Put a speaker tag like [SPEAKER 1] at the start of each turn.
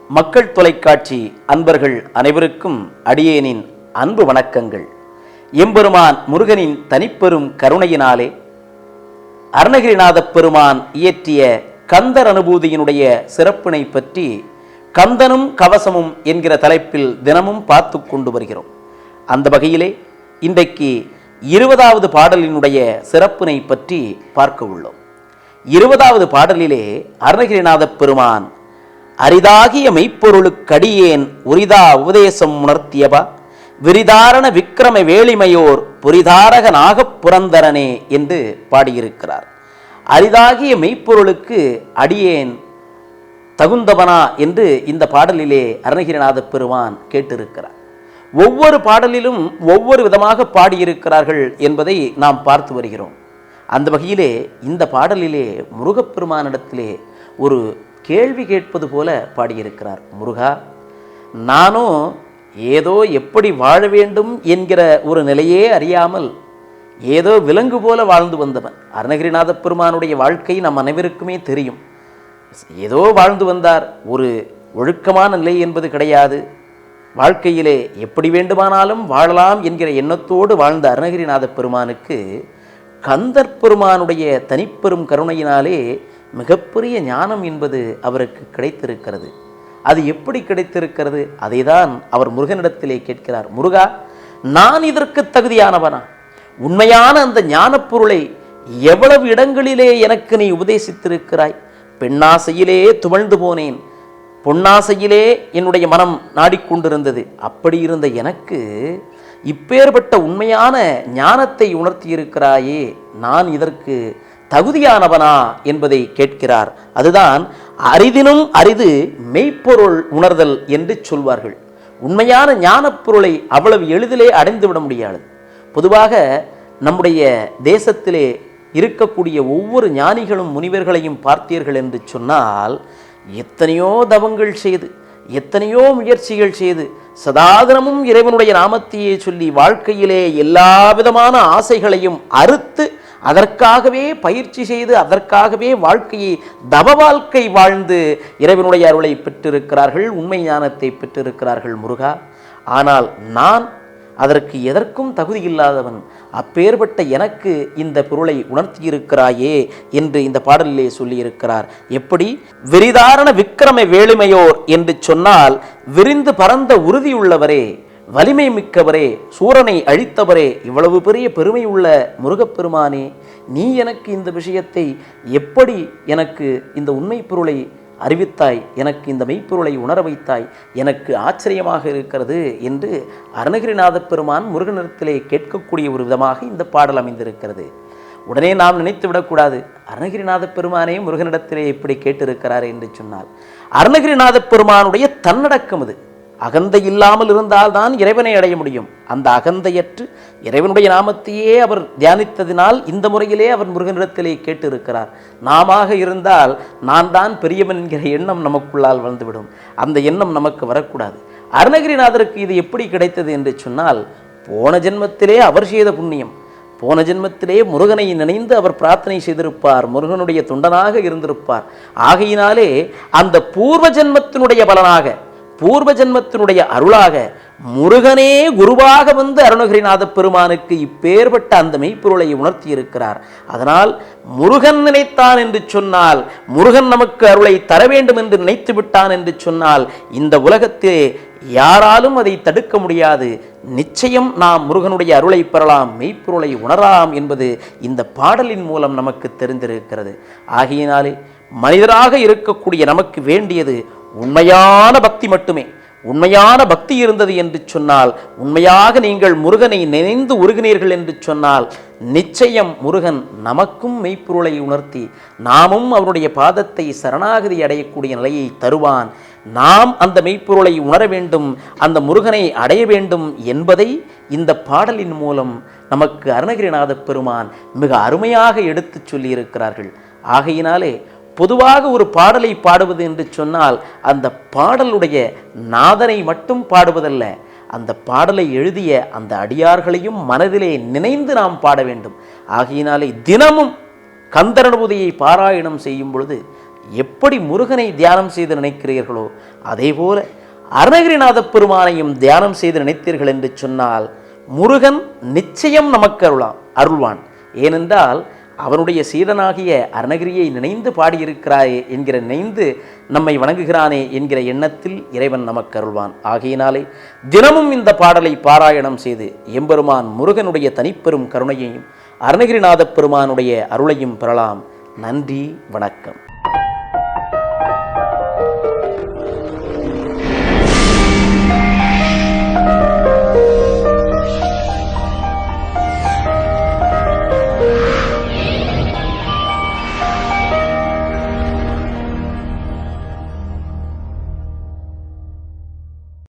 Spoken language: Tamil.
[SPEAKER 1] மக்கள் தொலைக்காட்சி அன்பர்கள் அனைவருக்கும் அடியேனின் அன்பு வணக்கங்கள். எம்பெருமான் முருகனின் தனிப்பெரும் கருணையினாலே அருணகிரிநாதப் பெருமான் இயற்றிய கந்தர் அனுபூதியினுடைய சிறப்பினை பற்றி கந்தனும் கவசமும் என்கிற தலைப்பில் தினமும் பார்த்து கொண்டு வருகிறோம். அந்த வகையிலே இன்றைக்கு 20வது பாடலினுடைய சிறப்பினை பற்றி பார்க்க உள்ளோம். 20வது பாடலிலே அருணகிரிநாதப் பெருமான் அரிதாகிய மெய்ப்பொருளுக்கடியேன் உரிதா உபதேசம் உணர்த்தியவா விரிதாரண விக்கிரம வேளிமையோர் புரிதாரக நாகப் புரந்தரனே என்று பாடியிருக்கிறார். அரிதாகிய மெய்ப்பொருளுக்கு அடியேன் தகுந்தவனா என்று இந்த பாடலிலே அருணகிரிநாதப் பெருமான் கேட்டிருக்கிறார். ஒவ்வொரு பாடலிலும் ஒவ்வொரு விதமாக பாடியிருக்கிறார்கள் என்பதை நாம் பார்த்து வருகிறோம். அந்த வகையிலே இந்த பாடலிலே முருகப்பெருமானிடத்திலே ஒரு கேள்வி கேட்பது போல பாடியிருக்கிறார். முருகா, நானும் ஏதோ எப்படி வாழ வேண்டும் என்கிற ஒரு நிலையே அறியாமல் ஏதோ விலங்கு போல வாழ்ந்து வந்தவன். அருணகிரிநாதப் பெருமானுடைய வாழ்க்கை நம் அனைவருக்குமே தெரியும். ஏதோ வாழ்ந்து வந்தார். ஒரு ஒழுக்கமான நிலை என்பது கிடையாது. வாழ்க்கையிலே எப்படி வேண்டுமானாலும் வாழலாம் என்கிற எண்ணத்தோடு வாழ்ந்த அருணகிரிநாதப் பெருமானுக்கு கந்தர் பெருமானுடைய தனிப்பெரும் கருணையினாலே மிகப்பெரிய ஞானம் என்பது அவருக்கு கிடைத்திருக்கிறது. அது எப்படி கிடைத்திருக்கிறது? அதைதான் அவர் முருகனிடத்திலே கேட்கிறார். முருகா, நான் இதற்கு தகுதியானவனா? உண்மையான அந்த ஞானப்பொருளை எவ்வளவு இடங்களிலே எனக்கு நீ உபதேசித்திருக்கிறாய். பெண்ணாசையிலே துவழ்ந்து போனேன், பொன்னாசையிலே என்னுடைய மனம் நாடிக்கொண்டிருந்தது. அப்படி இருந்த எனக்கு இப்பேற்பட்ட உண்மையான ஞானத்தை உணர்த்தியிருக்கிறாயே, நான் இதற்கு தகுதியானவனா என்பதை கேட்கிறார். அதுதான் அரிதினும் அரிது மெய்ப்பொருள் உணர்தல் என்று சொல்வார்கள். உண்மையான ஞானப்பொருளை அவ்வளவு எளிதிலே அடைந்துவிட முடியாது. பொதுவாக நம்முடைய தேசத்திலே இருக்கக்கூடிய ஒவ்வொரு ஞானிகளும் முனிவர்களையும் பார்த்தீர்கள் என்று சொன்னால் எத்தனையோ தவங்கள் செய்து எத்தனையோ முயற்சிகள் செய்து சதாதனமும் இறைவனுடைய நாமத்தையே சொல்லி வாழ்க்கையிலே எல்லா விதமான ஆசைகளையும் அறுத்து அதற்காகவே பயிற்சி செய்து அதற்காகவே வாழ்க்கையை தவ வாழ்க்கை வாழ்ந்து இறைவனுடைய அருளை பெற்றிருக்கிறார்கள், உண்மை ஞானத்தை பெற்றிருக்கிறார்கள். முருகா, ஆனால் நான் அதற்கு எதற்கும் தகுதி இல்லாதவன். அப்பேற்பட்ட எனக்கு இந்த பொருளை உணர்த்தியிருக்கிறாயே என்று இந்த பாடலிலே சொல்லியிருக்கிறார். எப்படி? விரிதாரண விக்கிரம வேளிமையோர் என்று சொன்னால் விரிந்து பரந்த உறுதியுள்ளவரே, வலிமை மிக்கவரே, சூரனை அழித்தவரே, இவ்வளவு பெரிய பெருமை உள்ள முருகப்பெருமானே, நீ எனக்கு இந்த விஷயத்தை எப்படி எனக்கு இந்த உண்மை பொருளை அறிவித்தாய், எனக்கு இந்த மெய்ப்பொருளை உணர வைத்தாய், எனக்கு ஆச்சரியமாக இருக்கிறது என்று அருணகிரிநாதப் பெருமான் முருகனிடத்திலே கேட்கக்கூடிய ஒரு விதமாக இந்த பாடல் அமைந்திருக்கிறது. உடனே நாம் நினைத்து விடக்கூடாது, அருணகிரிநாதப் பெருமானே முருகனிடத்திலே எப்படி கேட்டிருக்கிறார் என்று சொன்னால், அருணகிரிநாதப் பெருமானுடைய தன்னடக்கம் அது. அகந்தை இல்லாமல் இருந்தால்தான் இறைவனை அடைய முடியும். அந்த அகந்தையற்று இறைவனுடைய நாமத்தையே அவர் தியானித்ததினால் இந்த முறையிலே அவர் முருகனிடத்திலே கேட்டிருக்கிறார். நாம இருந்தால் நான் தான் பெரியவன் என்கிற எண்ணம் நமக்குள்ளால் வந்துவிடும். அந்த எண்ணம் நமக்கு வரக்கூடாது. அருணகிரிநாதருக்கு இது எப்படி கிடைத்தது என்று சொன்னால், போன ஜென்மத்திலே அவர் செய்த புண்ணியம். போன ஜென்மத்திலே முருகனை நினைந்து அவர் பிரார்த்தனை செய்திருப்பார், முருகனுடைய தொண்டனாக இருந்திருப்பார். ஆகையினாலே அந்த பூர்வ ஜென்மத்தினுடைய பலனாக, பூர்வ ஜென்மத்தினுடைய அருளாக முருகனே குருவாக வந்து அருணகிரிநாதப் பெருமானுக்கு இப்பேற்பட்ட அந்த மெய்ப்பொருளை உணர்த்தி இருக்கிறார். அதனால் முருகன் நினைத்தான் என்று சொன்னால், முருகன் நமக்கு அருளை தர வேண்டும் என்று நினைத்து விட்டான் என்று சொன்னால், இந்த உலகத்திலே யாராலும் அதை தடுக்க முடியாது. நிச்சயம் நாம் முருகனுடைய அருளை பெறலாம், மெய்ப்பொருளை உணரலாம் என்பது இந்த பாடலின் மூலம் நமக்கு தெரிந்திருக்கிறது. ஆகையினாலே மனிதராக இருக்கக்கூடிய நமக்கு வேண்டியது உண்மையான பக்தி மட்டுமே. உண்மையான பக்தி இருந்தது என்று சொன்னால், உண்மையாக நீங்கள் முருகனை நினைந்து உருகினீர்கள் என்று சொன்னால், நிச்சயம் முருகன் நமக்கும் மெய்ப்பொருளை உணர்த்தி நாமும் அவருடைய பாதத்தை சரணாகதி அடையக்கூடிய நிலையை தருவான். நாம் அந்த மெய்ப்பொருளை உணர வேண்டும், அந்த முருகனை அடைய வேண்டும் என்பதை இந்த பாடலின் மூலம் நமக்கு அருணகிரிநாதப் பெருமான் மிக அருமையாக எடுத்து சொல்லியிருக்கிறார்கள். ஆகையினாலே பொதுவாக ஒரு பாடலை பாடுவது என்று சொன்னால் அந்த பாடலுடைய நாதனை மட்டும் பாடுவதல்ல, அந்த பாடலை எழுதிய அந்த அடியார்களையும் மனதிலே நினைந்து நாம் பாட வேண்டும். ஆகையினாலே தினமும் கந்தர் அனுபூதியை பாராயணம் செய்யும் பொழுது எப்படி முருகனை தியானம் செய்து நினைக்கிறீர்களோ அதேபோல அருணகிரிநாத பெருமானையும் தியானம் செய்து நினைத்தீர்கள் என்று சொன்னால் முருகன் நிச்சயம் நமக்கு அருள்வான். ஏனென்றால் அவனுடைய சீடனாகிய அருணகிரியை நினைந்து பாடியிருக்கிறாயே என்கிற நினைந்து நம்மை வணங்குகிறானே என்கிற எண்ணத்தில் இறைவன் நமக்கு அருள்வான். ஆகையினாலே தினமும் இந்த பாடலை பாராயணம் செய்து எம்பெருமான் முருகனுடைய தனிப்பெரும் கருணையையும் அருணகிரிநாத பெருமானுடைய அருளையும் பெறலாம். நன்றி, வணக்கம்.